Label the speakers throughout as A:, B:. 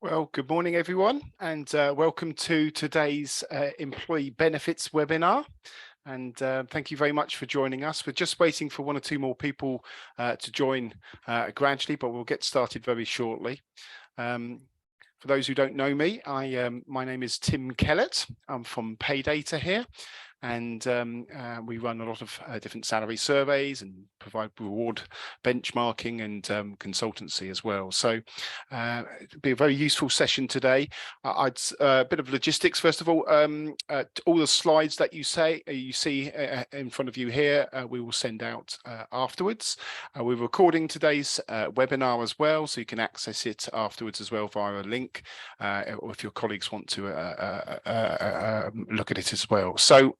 A: Well, good morning, everyone, and welcome to today's employee benefits webinar. And thank you very much for joining us. We're just waiting for one or two more people to join gradually, but we'll get started very shortly. For those who don't know me, my name is Tim Kellett. I'm from Paydata here. And we run a lot of different salary surveys and provide reward benchmarking and consultancy as well. So it'll be a very useful session today. A bit of logistics first of all. All the slides that you see in front of you here, we will send out afterwards. We're recording today's webinar as well, so you can access it afterwards as well via a link, or if your colleagues want to look at it as well. So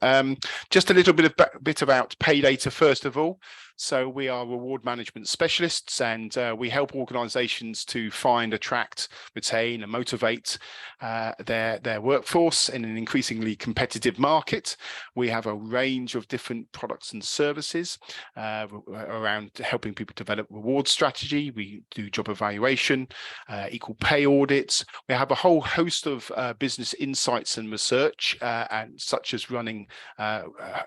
A: just a little bit about Paydata first of all. So we are reward management specialists, and we help organisations to find, attract, retain, and motivate their workforce in an increasingly competitive market. We have a range of different products and services around helping people develop reward strategy. We do job evaluation, equal pay audits. We have a whole host of business insights and research, and such as running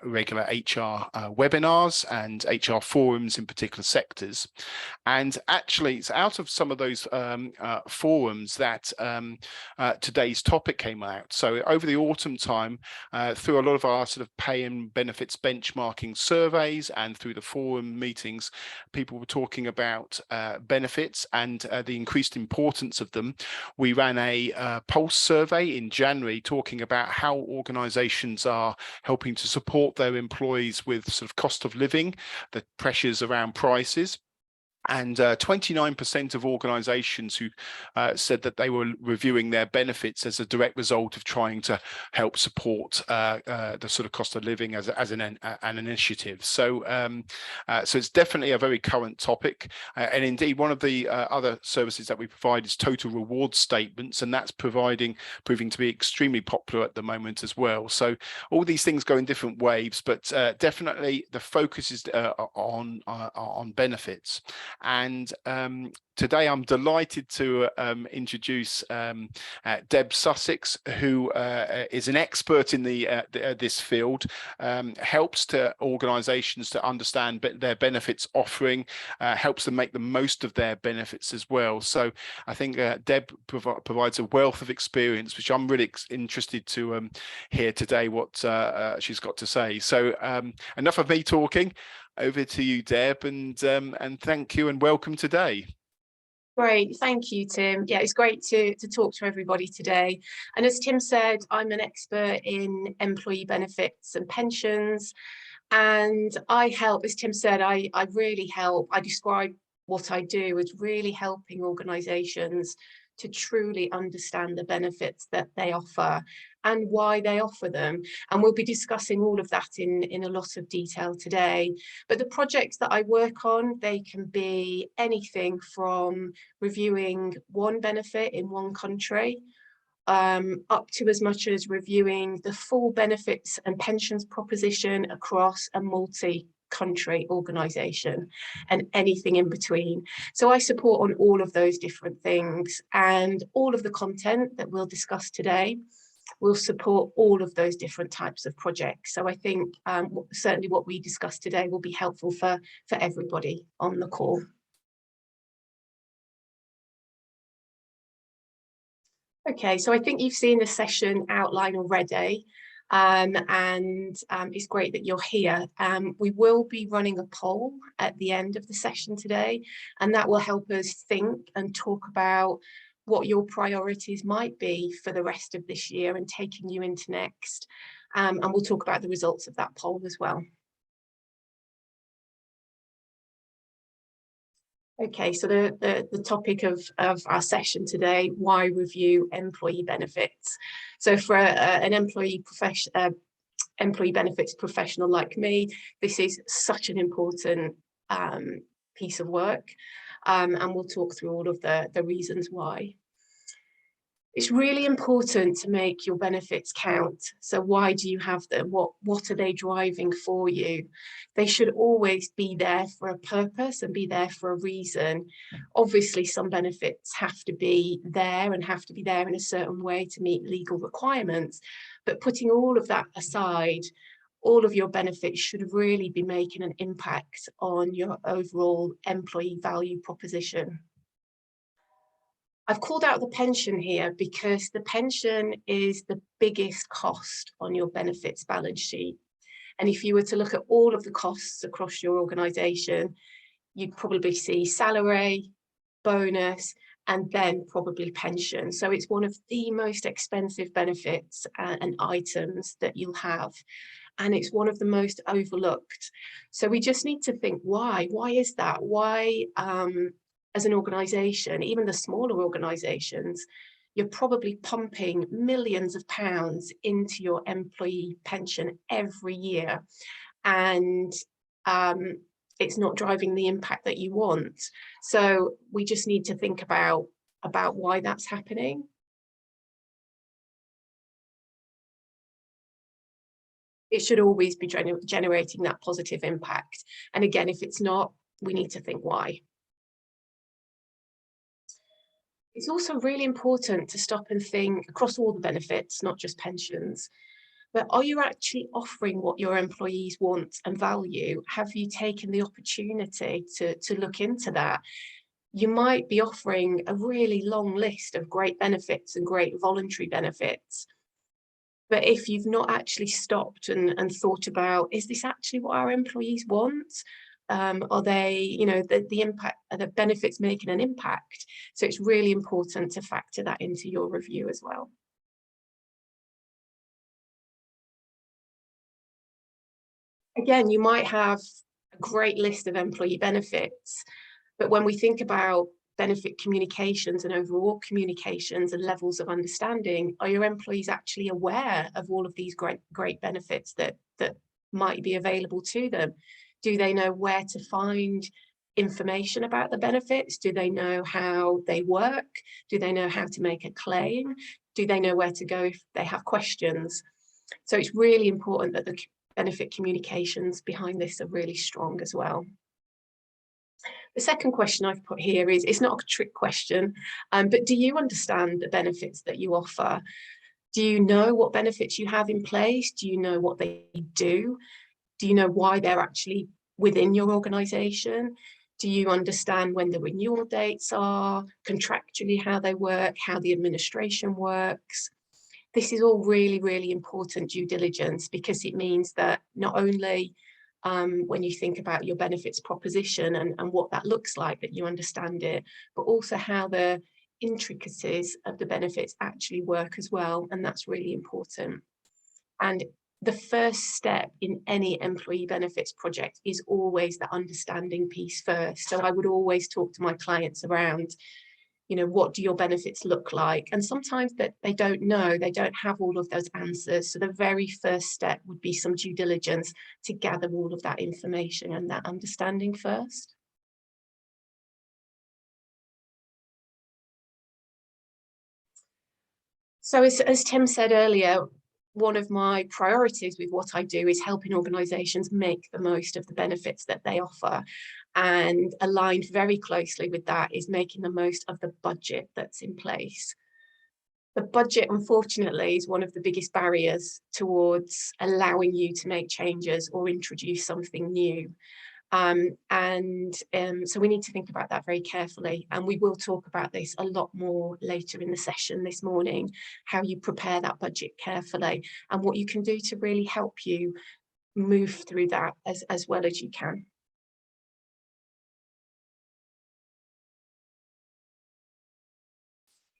A: regular HR webinars and HR forums in particular sectors. And actually, it's out of some of those forums that today's topic came out. So over the autumn time, through a lot of our sort of pay and benefits benchmarking surveys and through the forum meetings, people were talking about benefits and the increased importance of them. We ran a pulse survey in January talking about how organizations are helping to support their employees with sort of cost of living, the pressures around prices. And 29% of organisations who said that they were reviewing their benefits as a direct result of trying to help support the sort of cost of living as an initiative. So so it's definitely a very current topic. And indeed, one of the other services that we provide is total reward statements, and that's proving to be extremely popular at the moment as well. So all these things go in different waves, but definitely the focus is on benefits. And today I'm delighted to introduce Deb Sussex, who is an expert in this field, helps to organisations to understand their benefits offering, helps them make the most of their benefits as well. So I think Deb provides a wealth of experience, which I'm really interested to hear today what she's got to say. So enough of me talking. Over to you, Deb, and thank you and welcome today.
B: Great, thank you, Tim. Yeah, it's great to talk to everybody today. And as Tim said, I'm an expert in employee benefits and pensions. And I help, as Tim said, I really help. I describe what I do as really helping organisations to truly understand the benefits that they offer and why they offer them. And we'll be discussing all of that in a lot of detail today. But the projects that I work on, they can be anything from reviewing one benefit in one country, up to as much as reviewing the full benefits and pensions proposition across a multi-country organisation and anything in between. So I support on all of those different things, and all of the content that we'll discuss today will support all of those different types of projects. So I think certainly what we discuss today will be helpful for everybody on the call. Okay, so I think you've seen the session outline already, and it's great that you're here. We will be running a poll at the end of the session today, and that will help us think and talk about what your priorities might be for the rest of this year and taking you into next. And we'll talk about the results of that poll as well. Okay, so the topic of our session today, why review employee benefits? So for an employee benefits professional like me, this is such an important piece of work, and we'll talk through all of the reasons why. It's really important to make your benefits count. So why do you have them? What are they driving for you? They should always be there for a purpose and be there for a reason. Obviously, some benefits have to be there and have to be there in a certain way to meet legal requirements. But putting all of that aside, all of your benefits should really be making an impact on your overall employee value proposition. I've called out the pension here because the pension is the biggest cost on your benefits balance sheet. And if you were to look at all of the costs across your organisation, you'd probably see salary, bonus, and then probably pension. So it's one of the most expensive benefits and items that you'll have. And it's one of the most overlooked. So we just need to think, why? Why is that? Why, as an organisation, even the smaller organisations, you're probably pumping millions of pounds into your employee pension every year, and it's not driving the impact that you want. So we just need to think about why that's happening. It should always be generating that positive impact. And again, if it's not, we need to think why. It's also really important to stop and think across all the benefits, not just pensions, but are you actually offering what your employees want and value? Have you taken the opportunity to look into that? You might be offering a really long list of great benefits and great voluntary benefits. But if you've not actually stopped and thought about, is this actually what our employees want? Are they, you know, the impact, are the benefits making an impact? So it's really important to factor that into your review as well. Again, you might have a great list of employee benefits, but when we think about benefit communications and overall communications and levels of understanding, are your employees actually aware of all of these great benefits that might be available to them? Do they know where to find information about the benefits? Do they know how they work? Do they know how to make a claim? Do they know where to go if they have questions? So it's really important that the benefit communications behind this are really strong as well. The second question I've put here is, it's not a trick question, but do you understand the benefits that you offer? Do you know what benefits you have in place? Do you know what they do? Do you know why they're actually within your organisation? Do you understand when the renewal dates are, contractually how they work, how the administration works? This is all really, really important due diligence, because it means that not only when you think about your benefits proposition and what that looks like, that you understand it, but also how the intricacies of the benefits actually work as well. And that's really important. And the first step in any employee benefits project is always the understanding piece first. So I would always talk to my clients around, you know, what do your benefits look like? And sometimes that they don't know, they don't have all of those answers. So the very first step would be some due diligence to gather all of that information and that understanding first. So as Tim said earlier, one of my priorities with what I do is helping organisations make the most of the benefits that they offer. And aligned very closely with that is making the most of the budget that's in place. The budget, unfortunately, is one of the biggest barriers towards allowing you to make changes or introduce something new. So we need to think about that very carefully, and we will talk about this a lot more later in the session this morning, how you prepare that budget carefully and what you can do to really help you move through that as well as you can.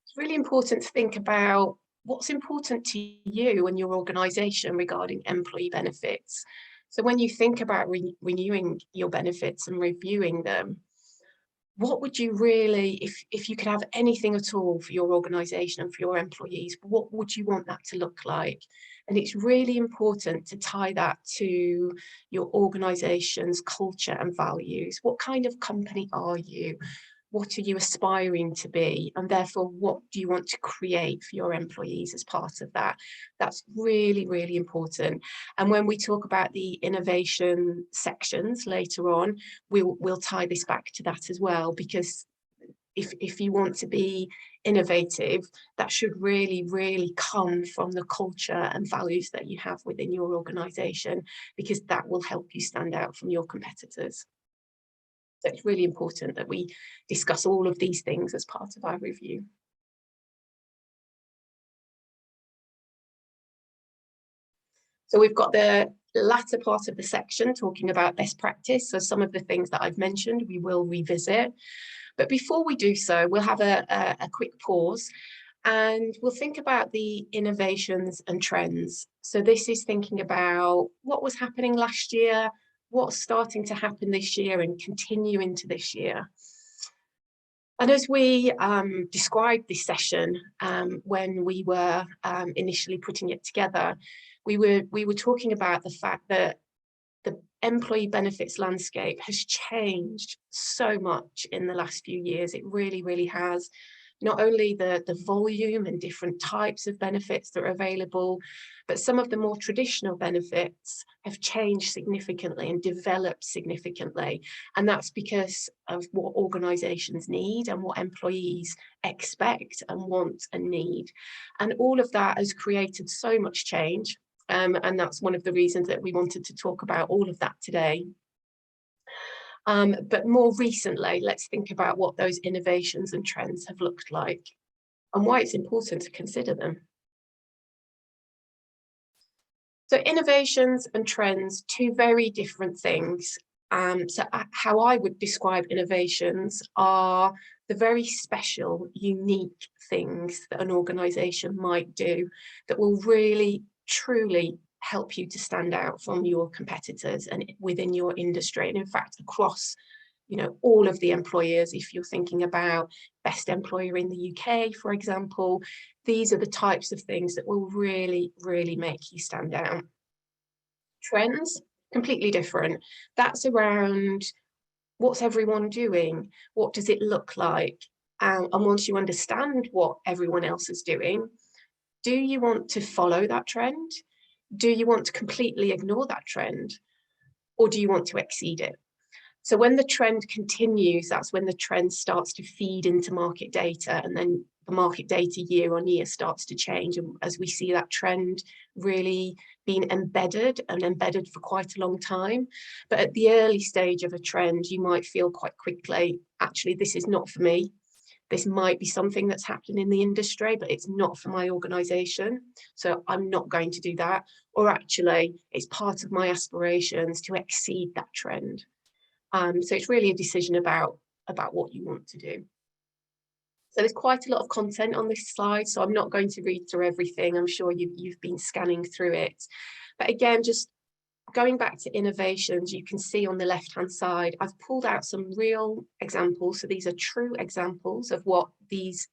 B: It's really important to think about what's important to you and your organisation regarding employee benefits. So when you think about renewing your benefits and reviewing them, what would you really, if you could have anything at all for your organisation and for your employees, what would you want that to look like? And it's really important to tie that to your organisation's culture and values. What kind of company are you? what are you aspiring to be, and therefore what do you want to create for your employees as part of that. That's really, really important. And when we talk about the innovation sections later on, we'll tie this back to that as well, because if you want to be innovative, that should really, really come from the culture and values that you have within your organization, because that will help you stand out from your competitors. So it's really important that we discuss all of these things as part of our review. So we've got the latter part of the section talking about best practice. So some of the things that I've mentioned, we will revisit. But before we do so, we'll have a quick pause and we'll think about the innovations and trends. So this is thinking about what was happening last year, what's starting to happen this year and continue into this year. And as we described this session when we were initially putting it together, we were talking about the fact that the employee benefits landscape has changed so much in the last few years. It really, really has. Not only the volume and different types of benefits that are available, but some of the more traditional benefits have changed significantly and developed significantly. And that's because of what organizations need and what employees expect and want and need. And all of that has created so much change. And that's one of the reasons that we wanted to talk about all of that today. But more recently, let's think about what those innovations and trends have looked like and why it's important to consider them. So innovations and trends, two very different things. So how I would describe innovations are the very special, unique things that an organization might do that will really, truly help you to stand out from your competitors and within your industry, and in fact across all of the employers. If you're thinking about best employer in the UK, for example, these are the types of things that will really, really make you stand out. Trends, completely different. That's around what's everyone doing, what does it look like, and once you understand what everyone else is doing, do you want to follow that trend? Do you want to completely ignore that trend? Or do you want to exceed it? So when the trend continues, that's when the trend starts to feed into market data, and then the market data year on year starts to change. And as we see that trend really being embedded for quite a long time. But at the early stage of a trend, you might feel quite quickly, actually, this is not for me. This might be something that's happening in the industry, but it's not for my organization. So I'm not going to do that. Or actually, it's part of my aspirations to exceed that trend. So it's really a decision about what you want to do. So there's quite a lot of content on this slide, so I'm not going to read through everything. I'm sure you've been scanning through it. But again, just going back to innovations, you can see on the left-hand side, I've pulled out some real examples. So these are true examples of what these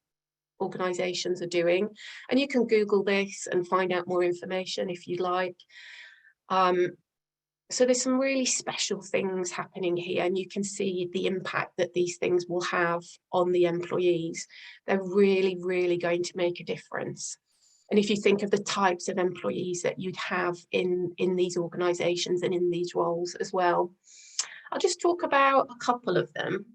B: organizations are doing. And you can Google this and find out more information if you'd like. So there's some really special things happening here, and you can see the impact that these things will have on the employees. They're really, really going to make a difference. And if you think of the types of employees that you'd have in these organizations and in these roles as well, I'll just talk about a couple of them.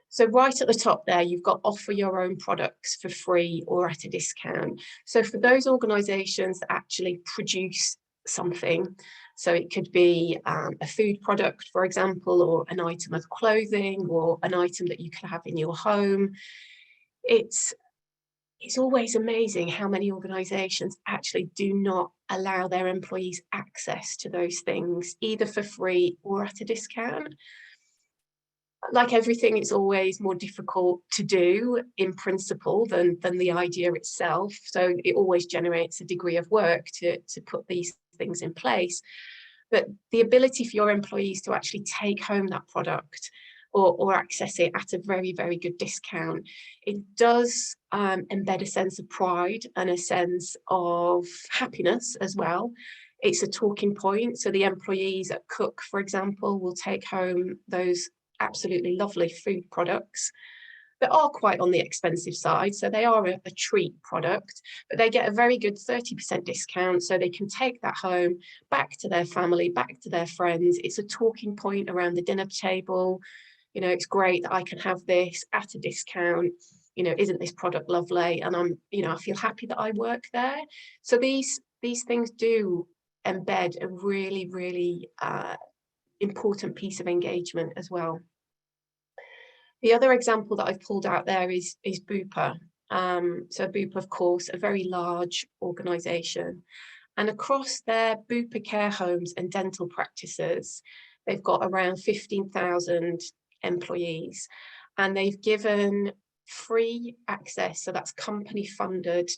B: So right at the top there, you've got offer your own products for free or at a discount. So for those organizations that actually produce something, so it could be a food product, for example, or an item of clothing, or an item that you can have in your home. It's always amazing how many organizations actually do not allow their employees access to those things, either for free or at a discount. Like everything, it's always more difficult to do in principle than the idea itself. So it always generates a degree of work to put these things in place. But the ability for your employees to actually take home that product or access it at a very, very good discount, it does embed a sense of pride and a sense of happiness as well. It's a talking point. So the employees at Cook, for example, will take home those absolutely lovely food products that are quite on the expensive side. So they are a treat product, but they get a very good 30% discount. So they can take that home, back to their family, back to their friends. It's a talking point around the dinner table. You know, it's great that I can have this at a discount. You know, isn't this product lovely? And I feel happy that I work there. So these things do embed a really, really important piece of engagement as well. The other example that I've pulled out there is Bupa. So Bupa, of course, a very large organisation. And across their Bupa care homes and dental practices, they've got around 15,000 employees. And they've given free access, so that's company funded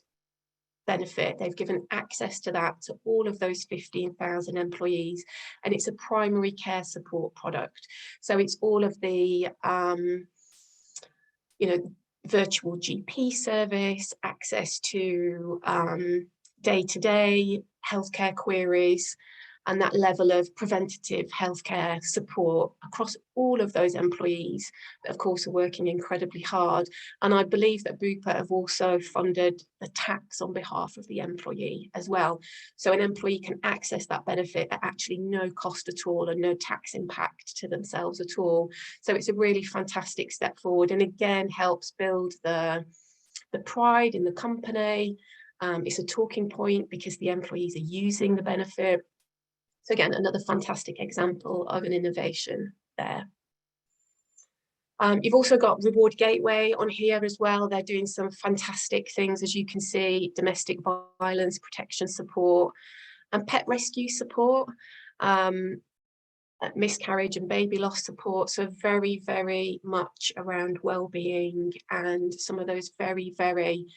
B: benefit. They've given access to that to all of those 15,000 employees, and it's a primary care support product. So it's all of the virtual GP service, access to day-to-day healthcare queries, and that level of preventative healthcare support across all of those employees that, of course, are working incredibly hard. And I believe that Bupa have also funded the tax on behalf of the employee as well. So an employee can access that benefit at actually no cost at all and no tax impact to themselves at all. So it's a really fantastic step forward, and again helps build the pride in the company. It's a talking point because the employees are using the benefit. So again, another fantastic example of an innovation there. You've also got Reward Gateway on here as well. They're doing some fantastic things, as you can see: domestic violence protection support and pet rescue support, miscarriage and baby loss support. So very, very much around well-being and some of those very, very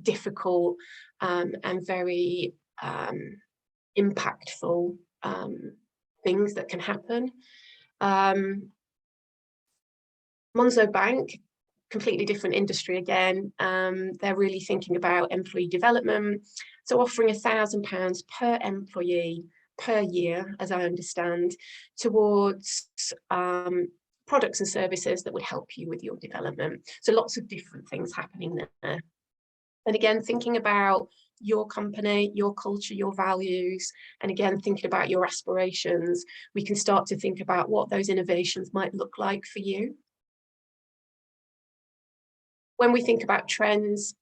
B: difficult and very impactful things that can happen. Monzo Bank, completely different industry again. They're really thinking about employee development. So offering £1,000 per employee per year, as I understand, towards products and services that would help you with your development. So lots of different things happening there. And again, thinking about your company, your culture, your values, and again, thinking about your aspirations, we can start to think about what those innovations might look like for you. When we think about trends,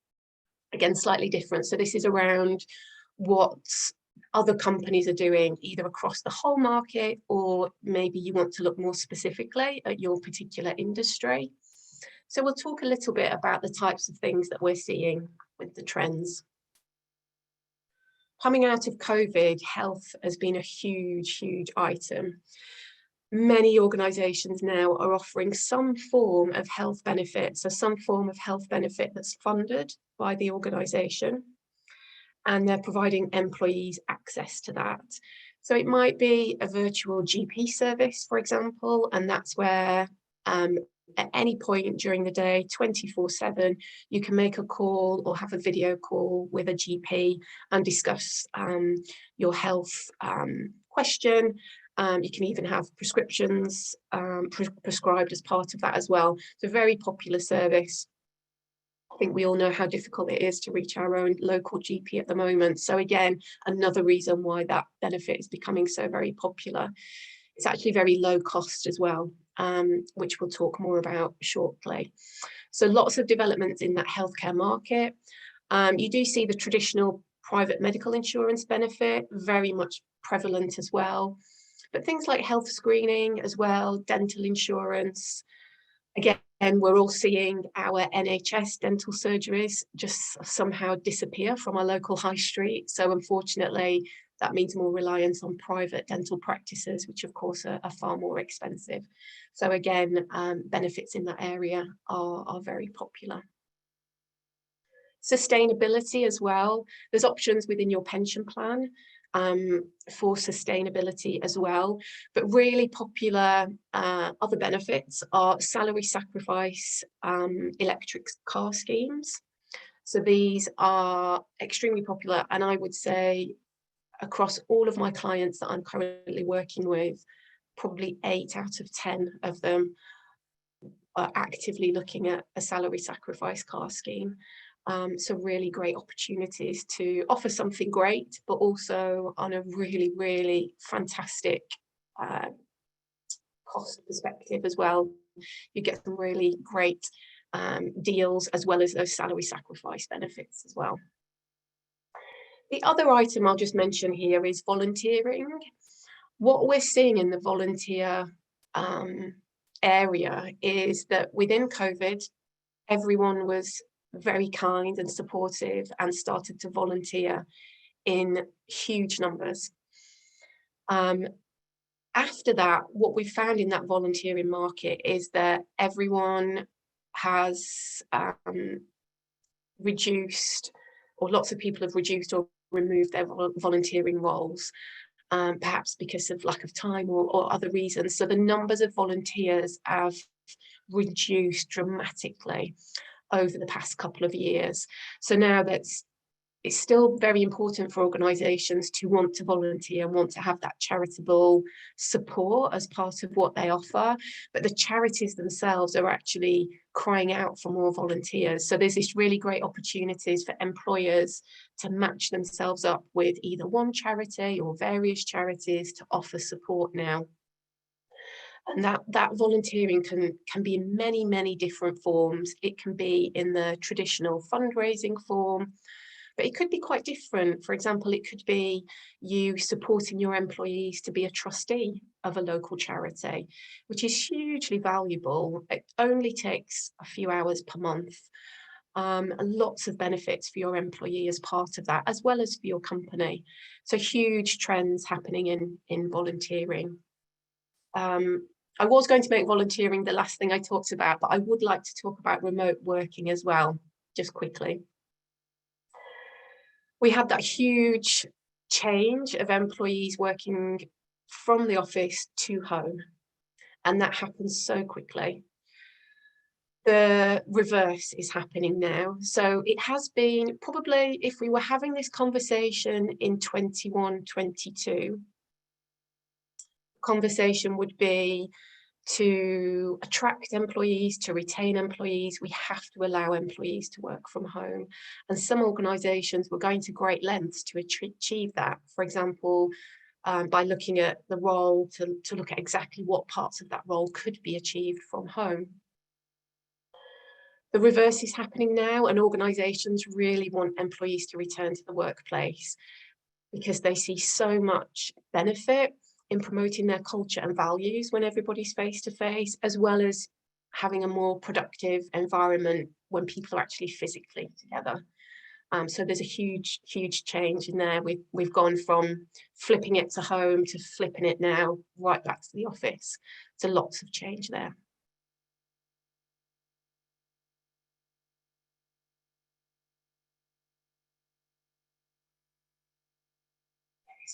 B: again, slightly different. So this is around what other companies are doing, either across the whole market, or maybe you want to look more specifically at your particular industry. So we'll talk a little bit about the types of things that we're seeing with the trends. Coming out of COVID, health has been a huge, huge item. Many organisations now are offering some form of health benefit, so some form of health benefit that's funded by the organisation, and they're providing employees access to that. So it might be a virtual GP service, for example, and that's where at any point during the day, 24/7, you can make a call or have a video call with a GP and discuss your health question. You can even have prescriptions prescribed as part of that as well. It's a very popular service. I think we all know how difficult it is to reach our own local GP at the moment. So again, another reason why that benefit is becoming so very popular. It's actually very low cost as well, which we'll talk more about shortly. So lots of developments in that healthcare market. You do see the traditional private medical insurance benefit very much prevalent as well. But things like health screening as well, dental insurance. Again, we're all seeing our NHS dental surgeries just somehow disappear from our local high street. So unfortunately, that means more reliance on private dental practices, which of course are far more expensive. So again, benefits in that area are very popular. Sustainability as well. There's options within your pension plan for sustainability as well, but really popular other benefits are salary sacrifice electric car schemes. So these are extremely popular, and I would say across all of my clients that I'm currently working with, probably 8 out of 10 of them are actively looking at a salary sacrifice car scheme. So really great opportunities to offer something great, but also on a really, really fantastic cost perspective as well. You get some really great deals, as well as those salary sacrifice benefits as well. The other item I'll just mention here is volunteering. What we're seeing in the volunteer area is that within COVID, everyone was very kind and supportive and started to volunteer in huge numbers. After that, what we found in that volunteering market is that everyone has reduced, or lots of people have reduced or removed their volunteering roles, perhaps because of lack of time or other reasons. So the numbers of volunteers have reduced dramatically over the past couple of years. So now it's still very important for organisations to want to volunteer and want to have that charitable support as part of what they offer, but the charities themselves are actually crying out for more volunteers. So there's this really great opportunities for employers to match themselves up with either one charity or various charities to offer support now. And that volunteering can be in many, many different forms. It can be in the traditional fundraising form, but it could be quite different. For example, it could be you supporting your employees to be a trustee of a local charity, which is hugely valuable. It only takes a few hours per month. And lots of benefits for your employee as part of that, as well as for your company. So huge trends happening in volunteering. I was going to make volunteering the last thing I talked about, but I would like to talk about remote working as well, just quickly. We had that huge change of employees working from the office to home, and that happens so quickly. The reverse is happening now. So it has been probably, if we were having this conversation in 21, 22, conversation would be to attract employees, to retain employees, we have to allow employees to work from home. And some organisations were going to great lengths to achieve that. For example, by looking at the role, to look at exactly what parts of that role could be achieved from home. The reverse is happening now, and organisations really want employees to return to the workplace because they see so much benefit in promoting their culture and values when everybody's face to face, as well as having a more productive environment when people are actually physically together. So there's a huge, huge change in there. We've gone from flipping it to home to flipping it now right back to the office. So lots of change there.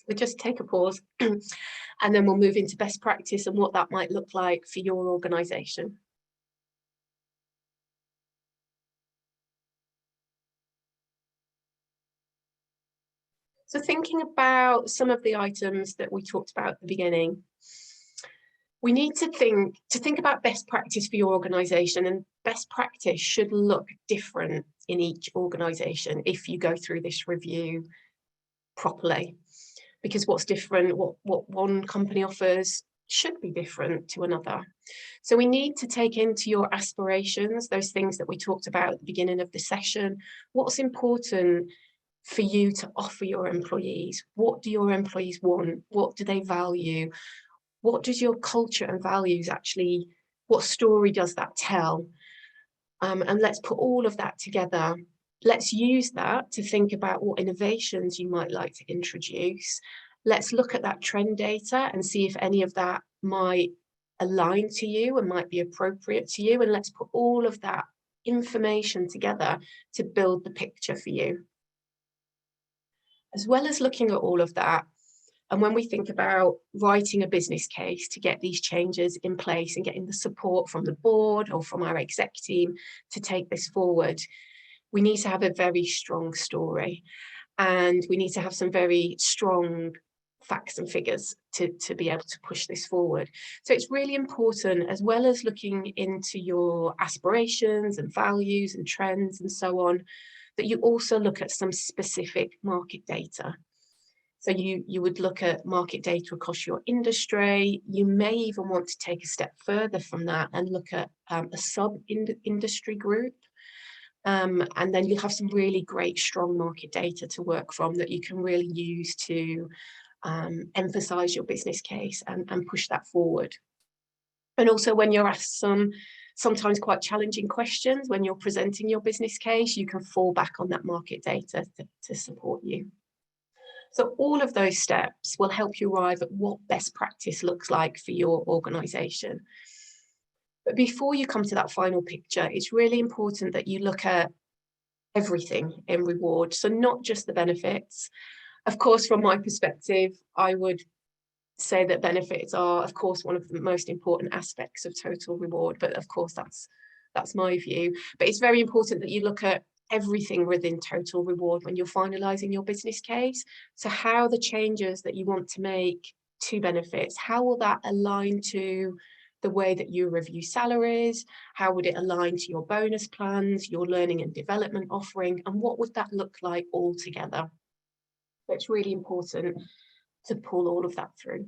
B: We'll just take a pause and then we'll move into best practice and what that might look like for your organisation. So thinking about some of the items that we talked about at the beginning, we need to think about best practice for your organisation, and best practice should look different in each organisation if you go through this review properly. Because what's different, what one company offers should be different to another. So we need to take into your aspirations, those things that we talked about at the beginning of the session. What's important for you to offer your employees? What do your employees want? What do they value? What does your culture and values actually, what story does that tell? And let's put all of that together. Let's use that to think about what innovations you might like to introduce. Let's look at that trend data and see if any of that might align to you and might be appropriate to you. And let's put all of that information together to build the picture for you. As well as looking at all of that, and when we think about writing a business case to get these changes in place and getting the support from the board or from our exec team to take this forward, we need to have a very strong story, and we need to have some very strong facts and figures to be able to push this forward. So it's really important, as well as looking into your aspirations and values and trends and so on, that you also look at some specific market data. So you would look at market data across your industry. You may even want to take a step further from that and look at a sub-industry group. And then you'll have some really great, strong market data to work from that you can really use to emphasize your business case and push that forward. And also, when you're asked some sometimes quite challenging questions when you're presenting your business case, you can fall back on that market data to support you. So all of those steps will help you arrive at what best practice looks like for your organization. But before you come to that final picture, it's really important that you look at everything in reward. So not just the benefits. Of course, from my perspective, I would say that benefits are, of course, one of the most important aspects of total reward. But of course, that's my view. But it's very important that you look at everything within total reward when you're finalizing your business case. So how the changes that you want to make to benefits, how will that align to the way that you review salaries? How would it align to your bonus plans, your learning and development offering, and what would that look like all together? So it's really important to pull all of that through.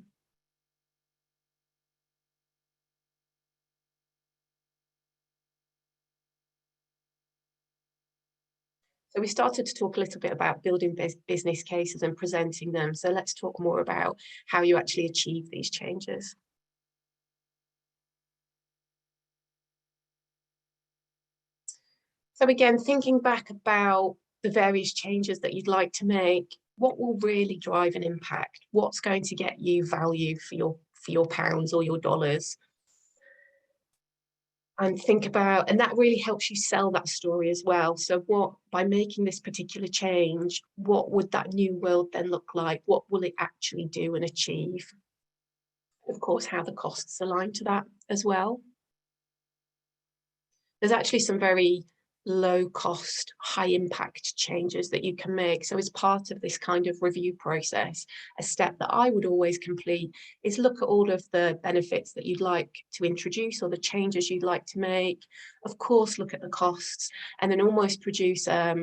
B: So we started to talk a little bit about building business cases and presenting them. So let's talk more about how you actually achieve these changes. So again, thinking back about the various changes that you'd like to make, what will really drive an impact? What's going to get you value for your pounds or your dollars? And think about, and that really helps you sell that story as well. So what, by making this particular change, what would that new world then look like? What will it actually do and achieve? Of course, how the costs align to that as well. There's actually some very low cost, high impact changes that you can make. So as part of this kind of review process, a step that I would always complete is look at all of the benefits that you'd like to introduce or the changes you'd like to make. Of course, look at the costs and then almost produce a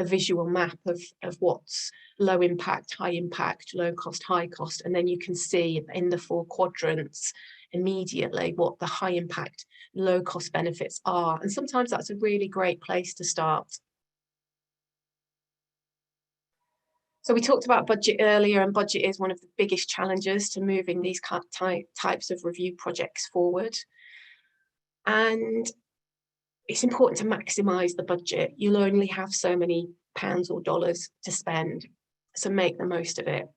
B: visual map of what's low impact, high impact, low cost, high cost. And then you can see in the 4 quadrants immediately what the high impact, low cost benefits are. And sometimes that's a really great place to start. So we talked about budget earlier, and budget is one of the biggest challenges to moving these types of review projects forward. And it's important to maximize the budget. You'll only have so many pounds or dollars to spend, so make the most of it.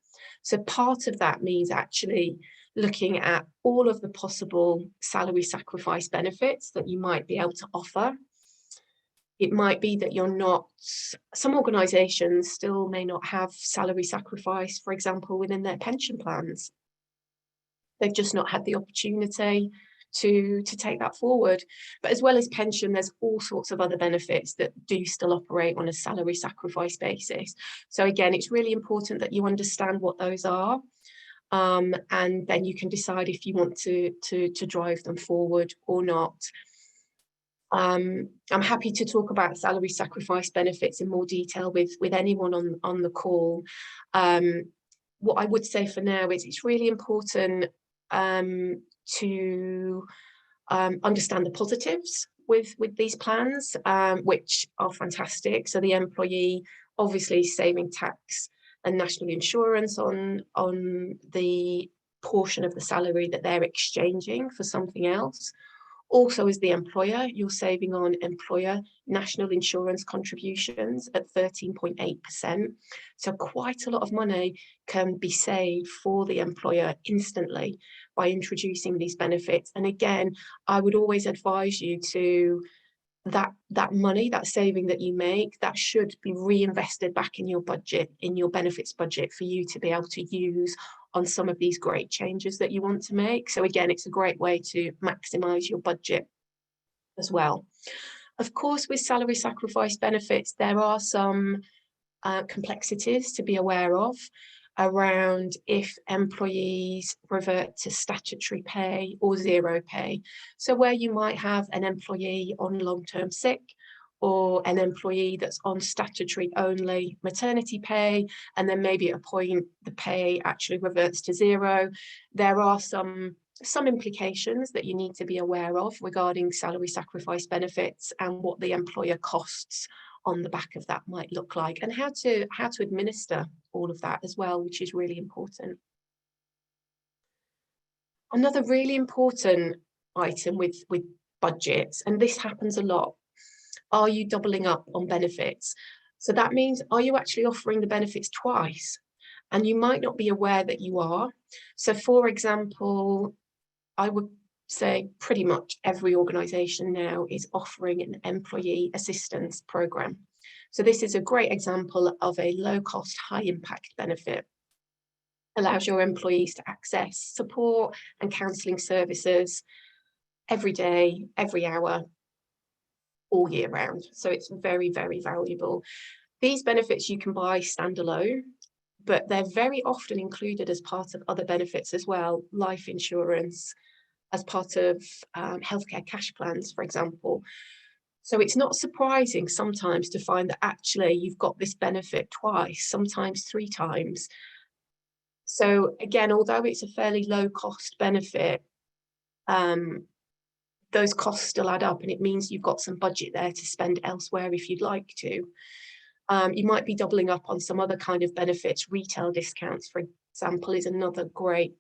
B: So part of that means actually looking at all of the possible salary sacrifice benefits that you might be able to offer. It might be that you're not, some organisations still may not have salary sacrifice, for example, within their pension plans. They've just not had the opportunity to take that forward. But as well as pension, there's all sorts of other benefits that do still operate on a salary sacrifice basis. So again, it's really important that you understand what those are. And then you can decide if you want to drive them forward or not. I'm happy to talk about salary sacrifice benefits in more detail with anyone on the call. What I would say for now is it's really important to understand the positives with these plans, which are fantastic. So the employee obviously saving tax and national insurance on the portion of the salary that they're exchanging for something else. Also, as the employer, you're saving on employer national insurance contributions at 13.8%. So quite a lot of money can be saved for the employer instantly by introducing these benefits. And again, I would always advise you to that money, that saving that you make, that should be reinvested back in your budget, in your benefits budget, for you to be able to use on some of these great changes that you want to make. So again, it's a great way to maximize your budget as well. Of course, with salary sacrifice benefits, there are some complexities to be aware of. around if employees revert to statutory pay or zero pay. So where you might have an employee on long-term sick, or an employee that's on statutory only maternity pay, and then maybe at a point the pay actually reverts to zero, there are some implications that you need to be aware of regarding salary sacrifice benefits and what the employer costs on the back of that might look like, and how to administer all of that as well, which is really important. Another really important item with budgets, and this happens a lot, are you doubling up on benefits? So that means, are you actually offering the benefits twice? And you might not be aware that you are. So for example, I would say pretty much every organisation now is offering an employee assistance programme. So this is a great example of a low-cost, high-impact benefit. Allows your employees to access support and counselling services every day, every hour, all year round. So it's very, very valuable. These benefits you can buy standalone, but they're very often included as part of other benefits as well, life insurance, as part of healthcare cash plans, for example. So it's not surprising sometimes to find that actually you've got this benefit twice, sometimes 3 times. So again, although it's a fairly low cost benefit, those costs still add up, and it means you've got some budget there to spend elsewhere if you'd like to. You might be doubling up on some other kind of benefits. Retail discounts, for example, is another great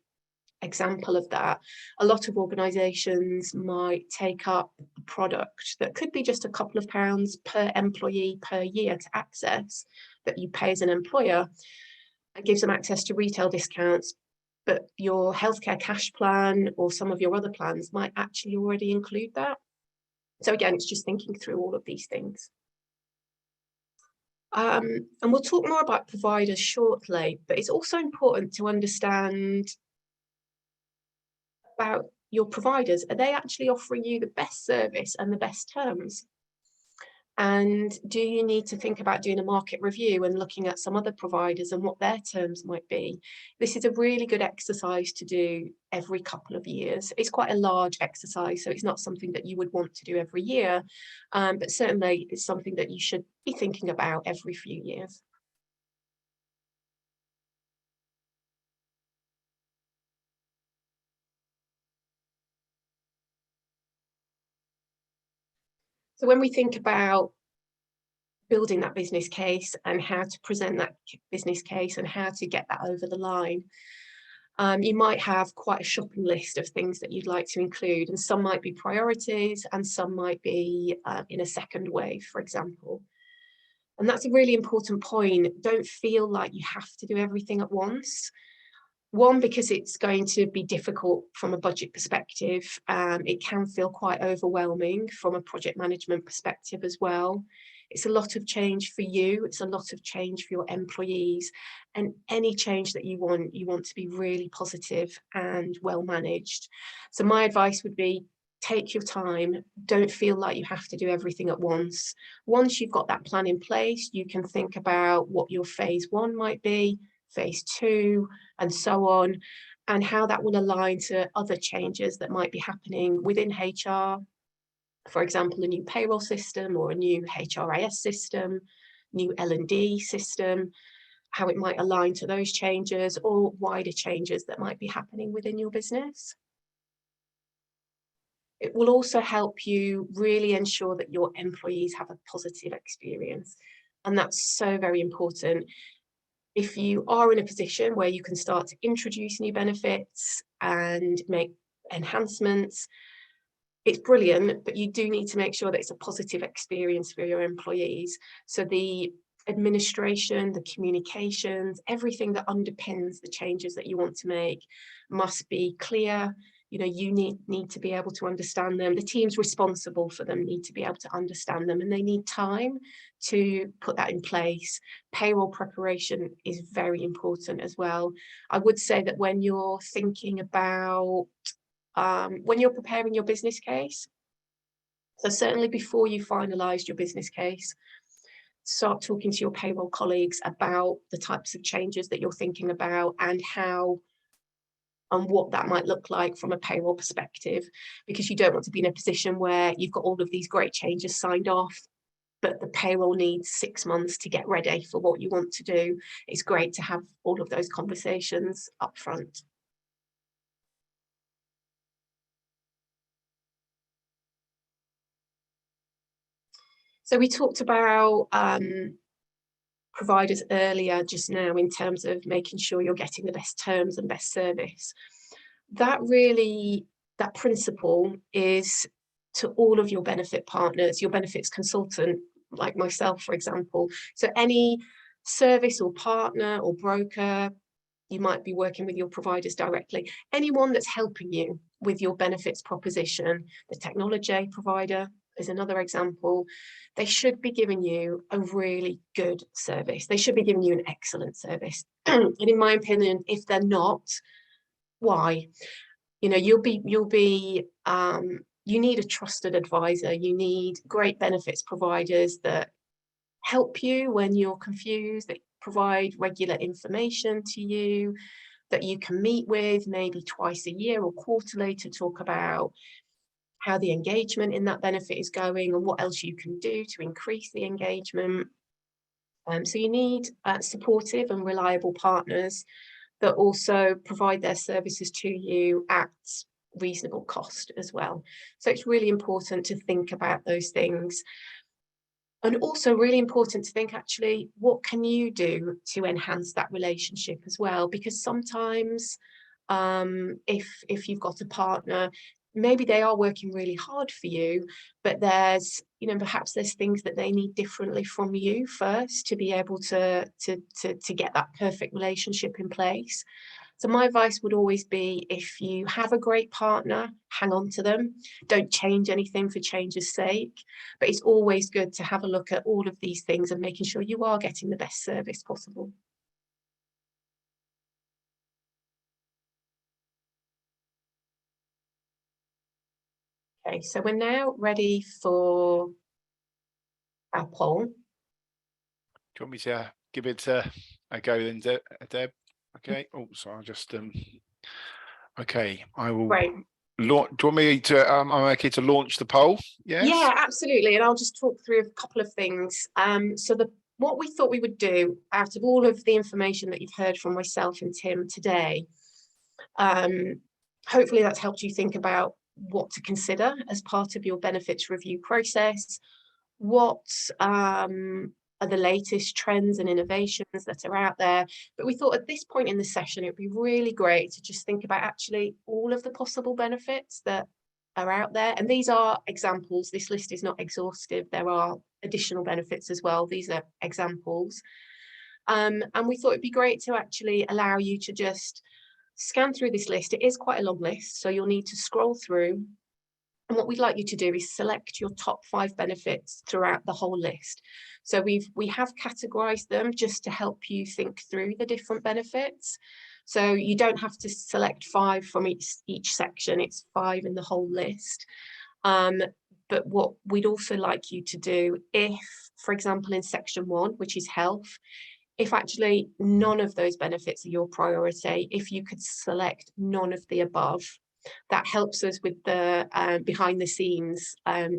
B: example of that. A lot of organisations might take up a product that could be just a couple of pounds per employee per year to access, that you pay as an employer. It gives them access to retail discounts, but your healthcare cash plan or some of your other plans might actually already include that. So again, it's just thinking through all of these things. And we'll talk more about providers shortly, but it's also important to understand about your providers. Are they actually offering you the best service and the best terms? And do you need to think about doing a market review and looking at some other providers and what their terms might be? This is a really good exercise to do every couple of years. It's quite a large exercise, so it's not something that you would want to do every year, but certainly it's something that you should be thinking about every few years. So when we think about building that business case and how to present that business case and how to get that over the line, you might have quite a shopping list of things that you'd like to include, and some might be priorities and some might be in a second wave, for example. And that's a really important point. Don't feel like you have to do everything at once. One, because it's going to be difficult from a budget perspective. It can feel quite overwhelming from a project management perspective as well. It's a lot of change for you. It's a lot of change for your employees. And any change that you want to be really positive and well managed. So my advice would be, take your time. Don't feel like you have to do everything at once. Once you've got that plan in place, you can think about what your phase 1 might be, phase 2, and so on, and how that will align to other changes that might be happening within HR. For example, a new payroll system or a new HRIS system, new L&D system, how it might align to those changes or wider changes that might be happening within your business. It will also help you really ensure that your employees have a positive experience. And that's so very important. If you are in a position where you can start to introduce new benefits and make enhancements, it's brilliant, but you do need to make sure that it's a positive experience for your employees. So the administration, the communications, everything that underpins the changes that you want to make must be clear. You know, you need to be able to understand them. The teams responsible for them need to be able to understand them, and they need time to put that in place. Payroll preparation is very important as well. I would say that when you're thinking about, when you're preparing your business case, so certainly before you finalised your business case, start talking to your payroll colleagues about the types of changes that you're thinking about and how and what that might look like from a payroll perspective, because you don't want to be in a position where you've got all of these great changes signed off, but the payroll needs 6 months to get ready for what you want to do. It's great to have all of those conversations up front. So we talked about providers earlier just now in terms of making sure you're getting the best terms and best service. That principle is to all of your benefit partners, your benefits consultant, like myself, for example. So any service or partner or broker, you might be working with your providers directly, anyone that's helping you with your benefits proposition, the technology provider is another example. They should be giving you a really good service. They should be giving you an excellent service. And in my opinion, if they're not, why? You know, you need a trusted advisor. You need great benefits providers that help you when you're confused, that provide regular information to you, that you can meet with maybe twice a year or quarterly to talk about how the engagement in that benefit is going and what else you can do to increase the engagement. So you need supportive and reliable partners that also provide their services to you at reasonable cost as well. So it's really important to think about those things. And also really important to think, actually, what can you do to enhance that relationship as well? Because sometimes if you've got a partner, maybe they are working really hard for you, but there's, you know, perhaps there's things that they need differently from you first to be able to get that perfect relationship in place. So my advice would always be, if you have a great partner, hang on to them. Don't change anything for change's sake. But it's always good to have a look at all of these things and making sure you are getting the best service possible. Okay, so we're now ready for our poll.
A: Do you want me to give it a go then, Deb? Okay. Oh, sorry, I'll just okay, I will.
B: Great.
A: Do you want me to I'm okay to launch the poll? Yes.
B: Yeah, absolutely. And I'll just talk through a couple of things. So what we thought we would do, out of all of the information that you've heard from myself and Tim today, hopefully that's helped you think about what to consider as part of your benefits review process. What are the latest trends and innovations that are out there? But we thought at this point in the session, it'd be really great to just think about actually all of the possible benefits that are out there. And these are examples. This list is not exhaustive. There are additional benefits as well. These are examples. And we thought it'd be great to actually allow you to just scan through this list. It is quite a long list, so you'll need to scroll through. And what we'd like you to do is select your top 5 benefits throughout the whole list. So we have categorized them just to help you think through the different benefits. So you don't have to select 5 from each section, it's 5 in the whole list. But what we'd also like you to do, if, for example, in section 1, which is health, if actually none of those benefits are your priority, if you could select none of the above, that helps us with the behind the scenes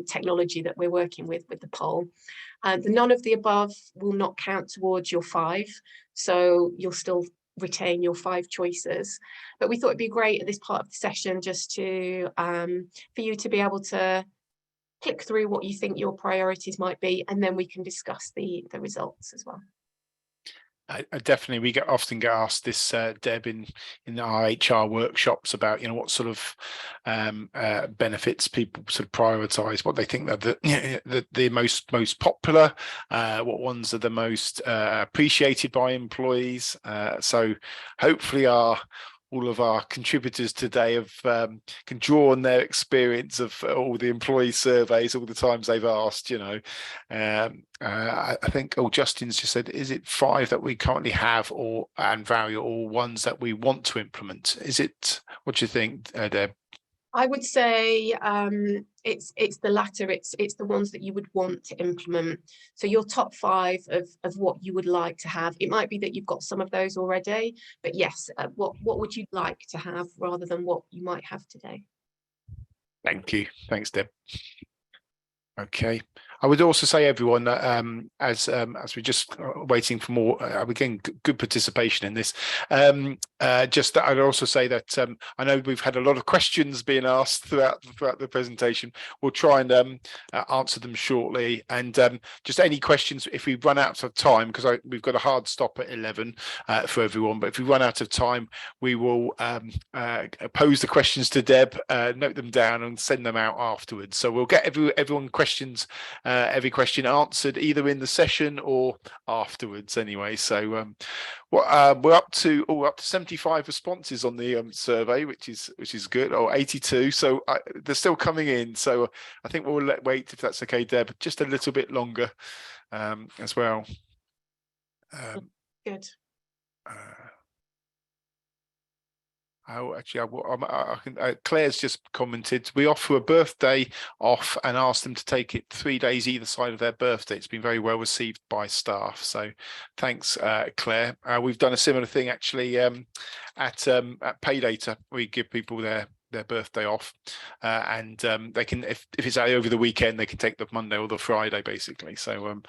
B: technology that we're working with the poll. The none of the above will not count towards your 5, so you'll still retain your 5 choices. But we thought it'd be great at this part of the session just to for you to be able to click through what you think your priorities might be, and then we can discuss the results as well.
A: I definitely, we often get asked this, Deb, in our HR workshops about, you know, what sort of benefits people sort of prioritise, what they think are the most popular, what ones are the most appreciated by employees. So hopefully all of our contributors today can draw on their experience of all the employee surveys, all the times they've asked, you know. I think, Justin's just said, is it 5 that we currently have and value, or ones that we want to implement? Is it, what do you think, Deb?
B: I would say it's the latter. It's the ones that you would want to implement. So your top 5 of what you would like to have. It might be that you've got some of those already, but yes, what would you like to have rather than what you might have today?
A: Thank you. Thanks, Deb. Okay. I would also say, everyone, that as we're just waiting for more, we're getting good participation in this. Just that I'd also say that I know we've had a lot of questions being asked throughout the presentation. We'll try and answer them shortly. And just any questions, if we run out of time, because we've got a hard stop at 11 for everyone. But if we run out of time, we will pose the questions to Deb, note them down, and send them out afterwards. So we'll get everyone questions. Every question answered either in the session or afterwards anyway. So we're up to 75 responses on the survey, which is good, or 82. So they're still coming in. So I think we'll wait, if that's okay, Deb, just a little bit longer as well.
B: Good.
A: Claire's just commented, we offer a birthday off and ask them to take it 3 days either side of their birthday. It's been very well received by staff. So thanks, Claire. We've done a similar thing actually at Paydata. We give people their birthday off, and they can, if it's over the weekend, they can take the Monday or the Friday basically. So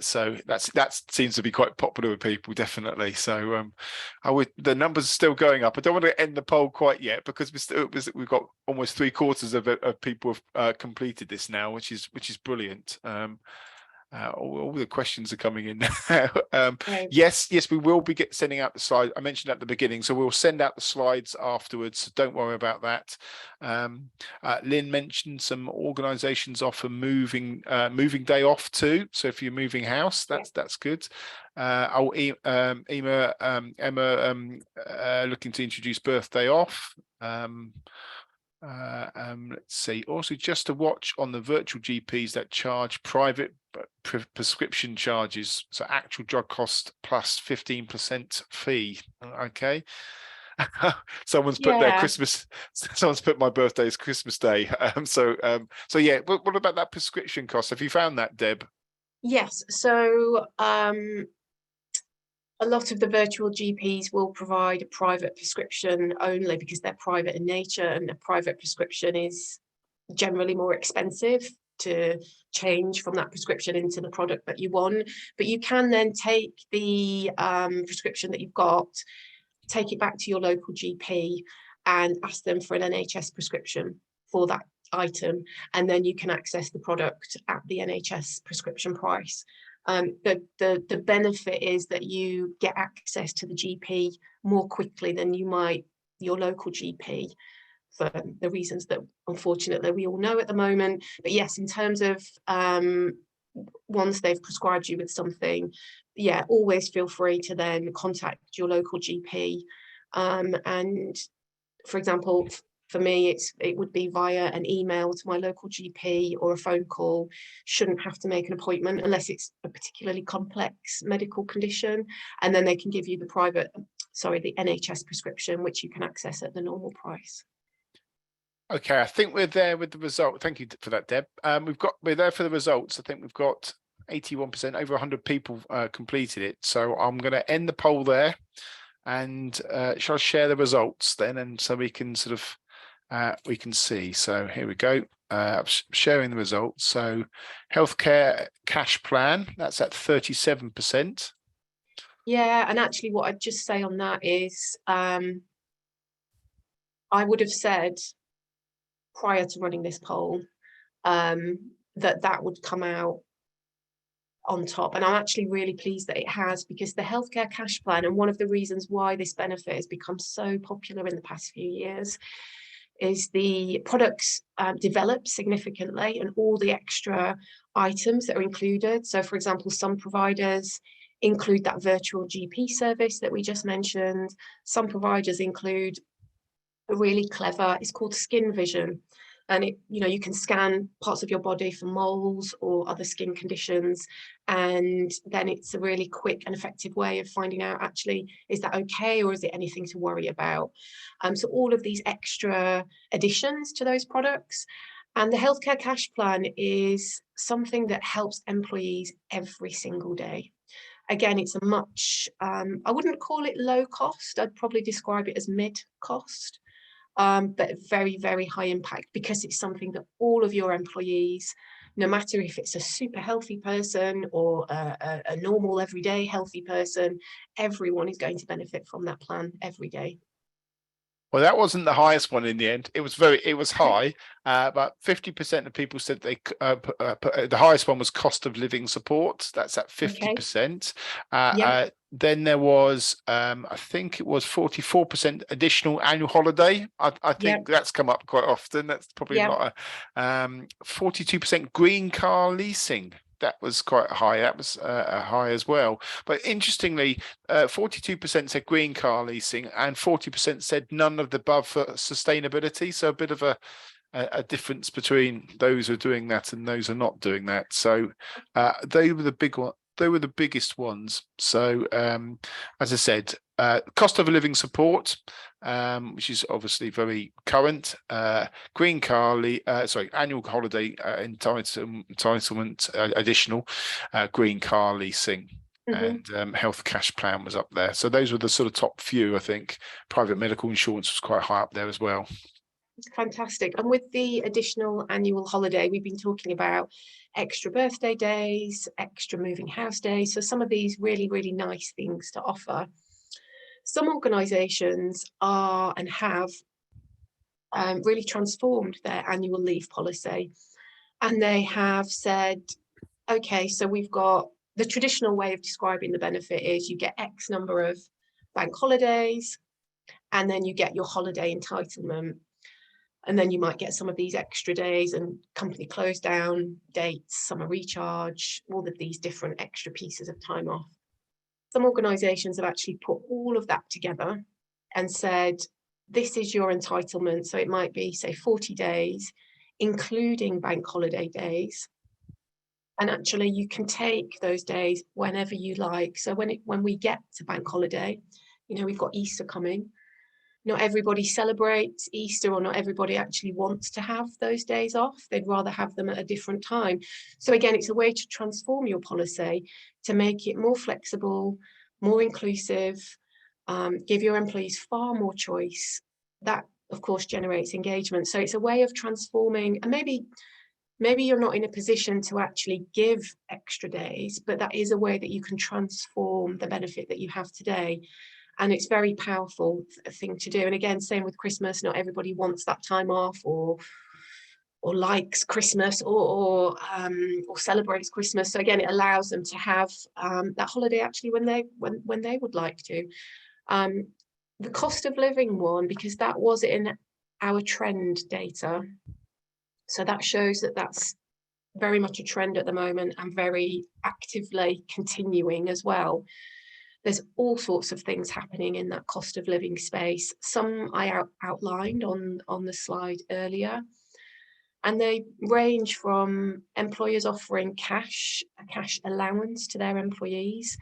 A: so that seems to be quite popular with people, definitely. So the numbers are still going up. I don't want to end the poll quite yet, because we've got almost 3/4 of people have completed this now, which is brilliant. All the questions are coming in now. Yes, we will be sending out the slides. I mentioned at the beginning, so we'll send out the slides afterwards. So don't worry about that. Lynn mentioned some organisations offer moving day off too. So if you're moving house, that's good. Emma looking to introduce birthday off. Let's see. Also, just to watch on the virtual GPs that charge private prescription charges, so actual drug cost plus 15% fee. Okay. Someone's put their Christmas. Someone's put my birthday as Christmas Day. So yeah. What about that prescription cost? Have you found that, Deb?
B: Yes. So a lot of the virtual GPs will provide a private prescription only, because they're private in nature, and a private prescription is generally more expensive to change from that prescription into the product that you want. But you can then take the prescription that you've got, take it back to your local GP and ask them for an NHS prescription for that item, and then you can access the product at the NHS prescription price. The benefit is that you get access to the GP more quickly than you might your local GP, for the reasons that unfortunately we all know at the moment. But yes, in terms of once they've prescribed you with something, yeah, always feel free to then contact your local GP. And for example, for me, it would be via an email to my local GP or a phone call. Shouldn't have to make an appointment unless it's a particularly complex medical condition, and then they can give you the NHS prescription, which you can access at the normal price.
A: Okay, I think we're there with the result. Thank you for that, Deb. We're there for the results. I think we've got 81%, over 100 people completed it. So I'm going to end the poll there, and shall I share the results then, and so we can sort of we can see. So here we go. Sharing the results. So healthcare cash plan, that's at 37%.
B: Yeah, and actually what I'd just say on that is I would have said prior to running this poll that would come out on top, and I'm actually really pleased that it has, because the healthcare cash plan, and one of the reasons why this benefit has become so popular in the past few years, is the products developed significantly, and all the extra items that are included. So for example, some providers include that virtual GP service that we just mentioned. Some providers include a really clever, it's called Skin Vision. and you can scan parts of your body for moles or other skin conditions, and then it's a really quick and effective way of finding out, actually, is that okay, or is it anything to worry about? So all of these extra additions to those products. And the healthcare cash plan is something that helps employees every single day. Again, it's a much, I wouldn't call it low cost, I'd probably describe it as mid cost, but very, very high impact, because it's something that all of your employees, no matter if it's a super healthy person or a normal everyday healthy person, everyone is going to benefit from that plan every day.
A: Well, that wasn't the highest one in the end. It was high, but 50% of people said they the highest one was cost of living support. That's at 50%. Then there was, I think it was 44% additional annual holiday. I think that's come up quite often. That's probably not a 42% green car leasing. That was quite high. That was high as well. But interestingly, 42% said green car leasing and 40% said none of the above for sustainability. So a bit of a difference between those who are doing that and those who are not doing that. So they were the big one. They were the biggest ones. So as I said, cost of living support, which is obviously very current. Green car, annual holiday entitlement, additional green car leasing, and health cash plan was up there. So those were the sort of top few. I think private medical insurance was quite high up there as well.
B: Fantastic. And with the additional annual holiday, we've been talking about extra birthday days, extra moving house days. So some of these really, really nice things to offer. Some organisations are and have really transformed their annual leave policy. And they have said, okay, so we've got the traditional way of describing the benefit is you get X number of bank holidays, and then you get your holiday entitlement. And then you might get some of these extra days and company close down dates, summer recharge, all of these different extra pieces of time off. Some organisations have actually put all of that together and said, this is your entitlement. So it might be, say, 40 days, including bank holiday days. And actually you can take those days whenever you like. So when we get to bank holiday, we've got Easter coming. Not everybody celebrates Easter, or not everybody actually wants to have those days off. They'd rather have them at a different time. So again, it's a way to transform your policy to make it more flexible, more inclusive, give your employees far more choice. That, of course, generates engagement. So it's a way of transforming, and maybe you're not in a position to actually give extra days, but that is a way that you can transform the benefit that you have today. And it's very powerful thing to do. And again, same with Christmas. Not everybody wants that time off, or likes Christmas, or celebrates Christmas. So again, it allows them to have that holiday actually when they would like to. The cost of living one, because that was in our trend data. So that shows that that's very much a trend at the moment, and very actively continuing as well. There's all sorts of things happening in that cost of living space. Some I outlined on the slide earlier, and they range from employers offering a cash allowance to their employees.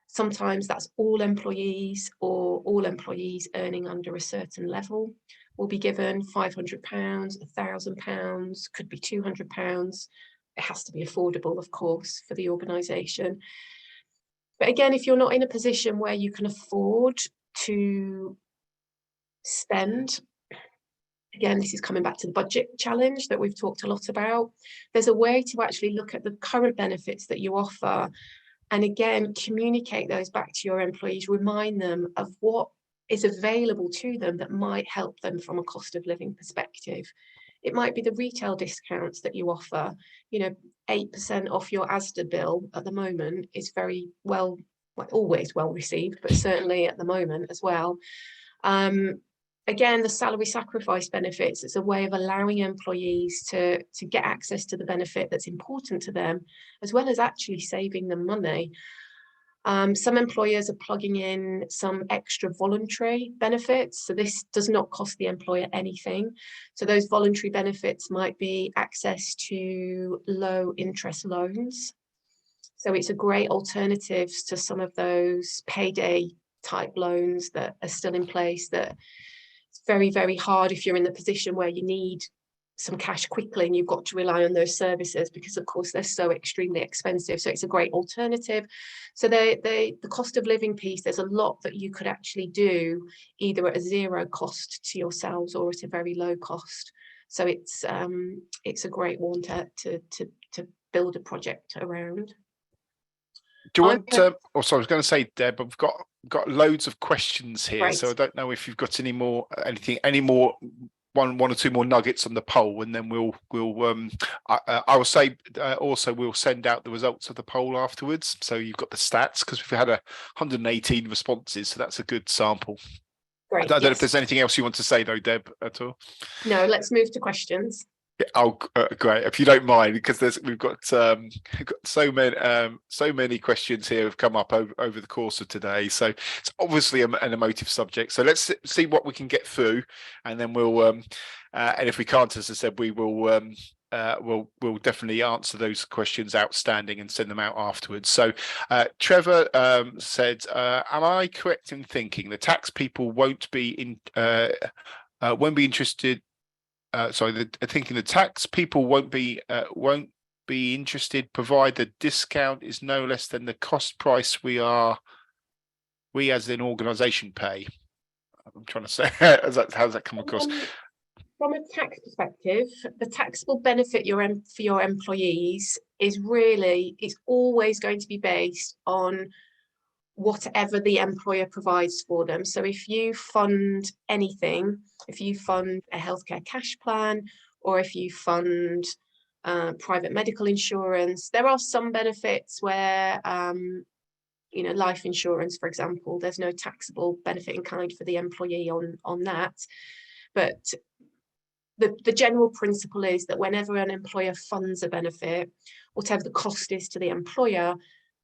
B: Sometimes that's all employees, or all employees earning under a certain level will be given £500, £1,000, could be £200. It has to be affordable, of course, for the organisation. But again, if you're not in a position where you can afford to spend, again, this is coming back to the budget challenge that we've talked a lot about. There's a way to actually look at the current benefits that you offer, and again, communicate those back to your employees, remind them of what is available to them that might help them from a cost of living perspective. It might be the retail discounts that you offer. 8% off your Asda bill at the moment is very always well received, but certainly at the moment as well. Again, the salary sacrifice benefits, it's a way of allowing employees to get access to the benefit that's important to them, as well as actually saving them money. Some employers are plugging in some extra voluntary benefits. So this does not cost the employer anything. So those voluntary benefits might be access to low interest loans. So it's a great alternative to some of those payday type loans that are still in place, that it's very, very hard if you're in the position where you need some cash quickly and you've got to rely on those services, because of course they're so extremely expensive. So it's a great alternative. So the cost of living piece, there's a lot that you could actually do either at a zero cost to yourselves or at a very low cost. So it's a great one to build a project around.
A: Do you want sorry, I was going to say, Deb, we've got loads of questions here,
B: Right.
A: so I don't know if you've got any more one or two more nuggets on the poll, and then I will say also we'll send out the results of the poll afterwards, so you've got the stats, because we've had 118 responses, so that's a good sample.
B: Great.
A: I don't know if there's anything else you want to say though, Deb, at all.
B: No, let's move to questions.
A: Oh, great! If you don't mind, because we've got so many questions here have come up over the course of today. So it's obviously an emotive subject. So let's see what we can get through, and then we'll and if we can't, as I said, we will we'll definitely answer those questions outstanding and send them out afterwards. So Trevor said, "Am I correct in thinking the tax people won't be interested?" Thinking the tax people won't be interested, provided the discount is no less than the cost price we as an organisation pay. I'm trying to say, how does that come across?
B: From a tax perspective, the taxable benefit for your employees is it's always going to be based on whatever the employer provides for them. So if you fund anything, if you fund a healthcare cash plan, or if you fund private medical insurance, there are some benefits where, life insurance, for example, there's no taxable benefit in kind for the employee on that. But the general principle is that whenever an employer funds a benefit, whatever the cost is to the employer,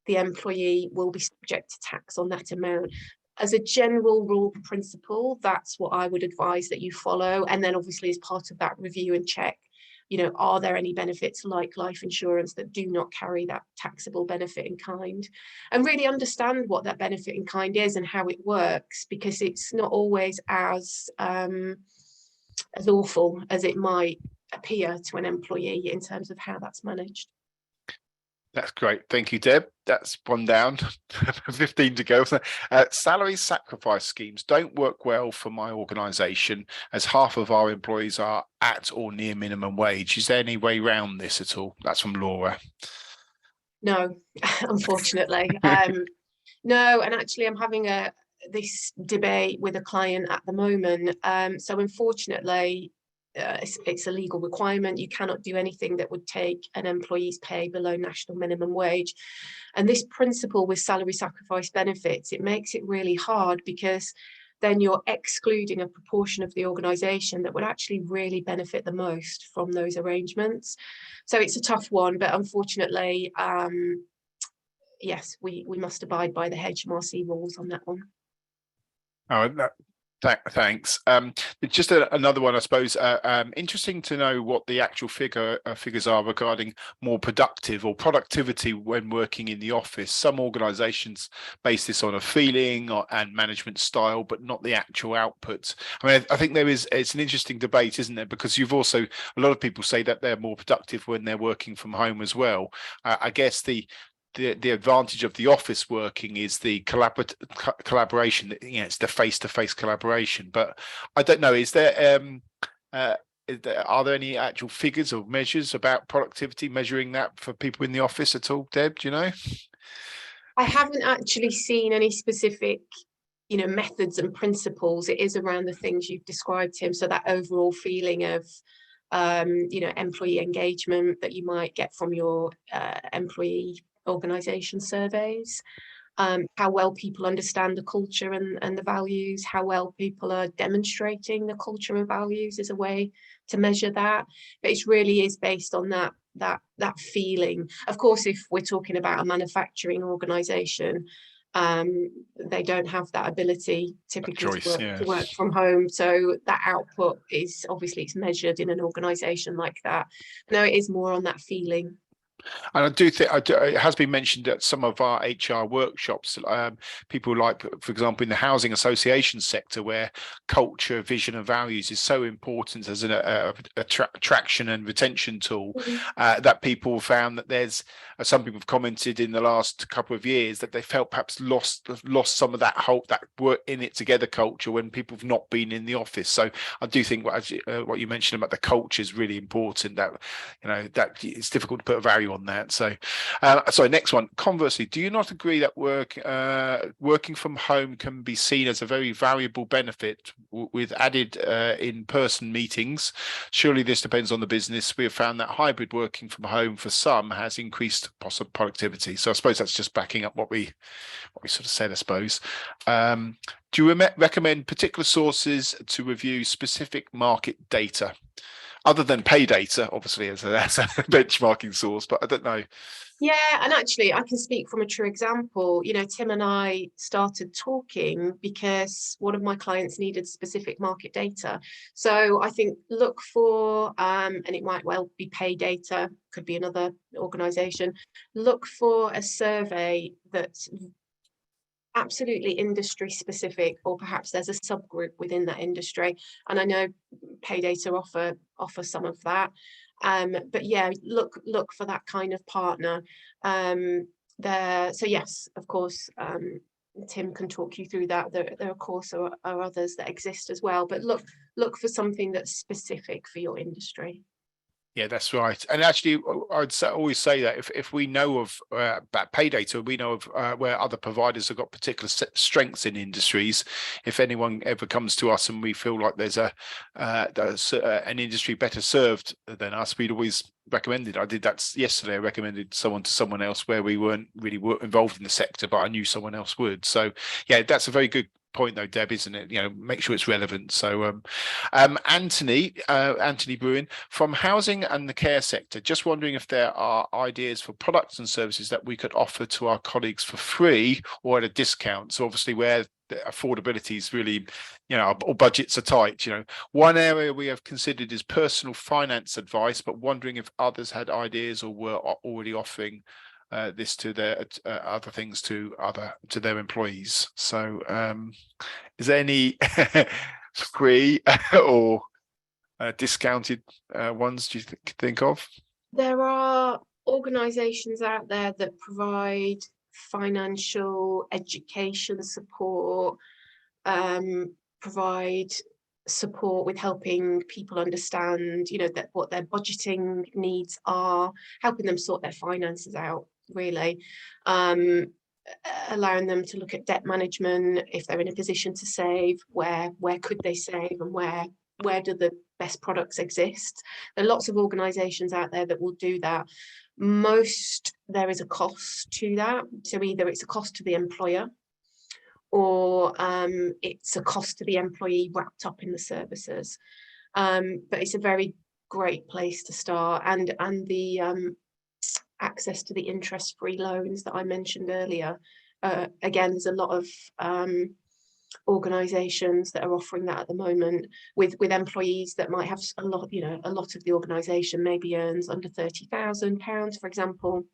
B: the employee will be subject to tax on that amount. As a general rule principle, that's what I would advise that you follow. And then obviously as part of that, review and check, are there any benefits like life insurance that do not carry that taxable benefit in kind? And really understand what that benefit in kind is and how it works, because it's not always as awful as it might appear to an employee in terms of how that's managed.
A: That's great. Thank you, Deb. That's one down, 15 to go. Salary sacrifice schemes don't work well for my organisation, as half of our employees are at or near minimum wage. Is there any way around this at all? That's from Laura.
B: No, unfortunately. No, and actually I'm having this debate with a client at the moment. So unfortunately, it's a legal requirement. You cannot do anything that would take an employee's pay below national minimum wage. And this principle with salary sacrifice benefits, it makes it really hard, because then you're excluding a proportion of the organisation that would actually really benefit the most from those arrangements. So it's a tough one, but unfortunately, yes, we must abide by the HMRC rules on that one.
A: Oh, thanks. Just another one, I suppose. Interesting to know what the actual figures are regarding more productive or productivity when working in the office. Some organisations base this on a feeling and management style, but not the actual outputs. I mean, I think it's an interesting debate, isn't there? Because a lot of people say that they're more productive when they're working from home as well. I guess the advantage of the office working is the collaboration. It's the face-to-face collaboration. But I don't know, are there any actual figures or measures about productivity measuring that for people in the office at all, Deb? Do you know?
B: I haven't actually seen any specific methods and principles. It is around the things you've described, Tim. So that overall feeling of employee engagement that you might get from your employee organisation surveys, how well people understand the culture and the values, how well people are demonstrating the culture and values is a way to measure that. But it really is based on that that feeling. Of course, if we're talking about a manufacturing organization, they don't have that ability typically to work from home. So that output is obviously, it's measured in an organization like that. No, it is more on that feeling.
A: And I do think it has been mentioned at some of our HR workshops. People like, for example, in the housing association sector, where culture, vision, and values is so important as an attraction and retention tool, that people found that there's some people have commented in the last couple of years that they felt perhaps lost some of that work in it together culture when people have not been in the office. So I do think what you mentioned about the culture is really important. That that it's difficult to put a value on that. So next one. Conversely, do you not agree that working from home can be seen as a very valuable benefit with added in-person meetings? Surely this depends on the business. We have found that hybrid working from home for some has increased possible productivity. So I suppose that's just backing up what we sort of said, I suppose. Do you recommend particular sources to review specific market data? Other than pay data, obviously, as a benchmarking source, but I don't know.
B: Yeah, and actually I can speak from a true example. Tim and I started talking because one of my clients needed specific market data. So I think look for, and it might well be pay data, could be another organization, look for a survey that's absolutely industry specific, or perhaps there's a subgroup within that industry. And I know pay data offer some of that. But yeah, look for that kind of partner there. So yes, of course, Tim can talk you through that. There of course are others that exist as well, but look for something that's specific for your industry.
A: Yeah, that's right. And actually, I'd always say that if we know of pay data, we know of where other providers have got particular strengths in industries. If anyone ever comes to us and we feel like there's an industry better served than us, we'd always recommend it. I did that yesterday. I recommended someone to someone else where we weren't really involved in the sector, but I knew someone else would. So yeah, that's a very good point though, Deb, isn't it? Make sure it's relevant. So Anthony Bruin, from housing and the care sector, just wondering if there are ideas for products and services that we could offer to our colleagues for free or at a discount. So obviously where the affordability is really, or budgets are tight. One area we have considered is personal finance advice, but wondering if others had ideas or were already offering this to their other things to their employees. So is there any free or discounted ones do you think of?
B: There are organizations out there that provide financial education support, provide support with helping people understand that what their budgeting needs are, helping them sort their finances out, really, allowing them to look at debt management. If they're in a position to save, where could they save, and where do the best products exist? There are lots of organizations out there that will do that. There is a cost to that, so either it's a cost to the employer or it's a cost to the employee wrapped up in the services, but it's a very great place to start. And the access to the interest-free loans that I mentioned earlier, again, there's a lot of organizations that are offering that at the moment with employees that might have a lot of the organization maybe earns under £30,000, for example.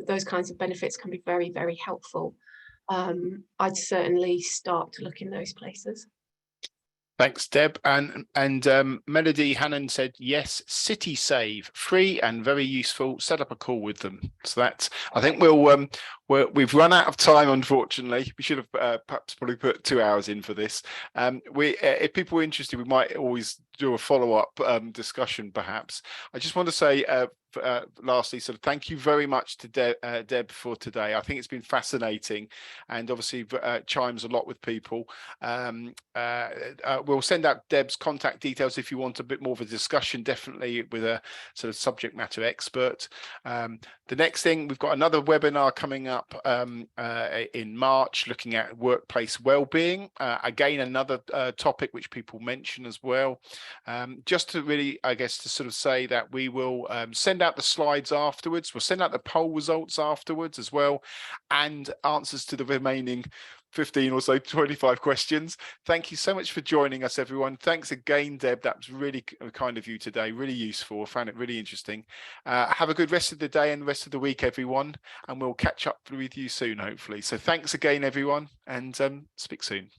B: Those kinds of benefits can be very, very helpful. I'd certainly start to look in those places.
A: Thanks, Deb. And Melody Hannon said, yes, CitySave, free and very useful. Set up a call with them. So that's, I think we've run out of time, unfortunately. We should have perhaps probably put 2 hours in for this. If people are interested, we might always do a follow-up discussion, perhaps. I just want to say, lastly, sort of thank you very much to Deb for today. I think it's been fascinating, and obviously chimes a lot with people. We'll send out Deb's contact details if you want a bit more of a discussion, definitely with a sort of subject matter expert. The next thing, we've got another webinar coming up in March, looking at workplace well-being. Again, another topic which people mention as well. Just to really, I guess, to sort of say that we will send out the slides afterwards. We'll send out the poll results afterwards as well, and answers to the remaining 15 or so 25 questions. Thank you so much for joining us, everyone. Thanks again, Deb. That was really kind of you today, really useful. I found it really interesting. Have a good rest of the day and the rest of the week, everyone, and we'll catch up with you soon, hopefully. So thanks again, everyone, and speak soon.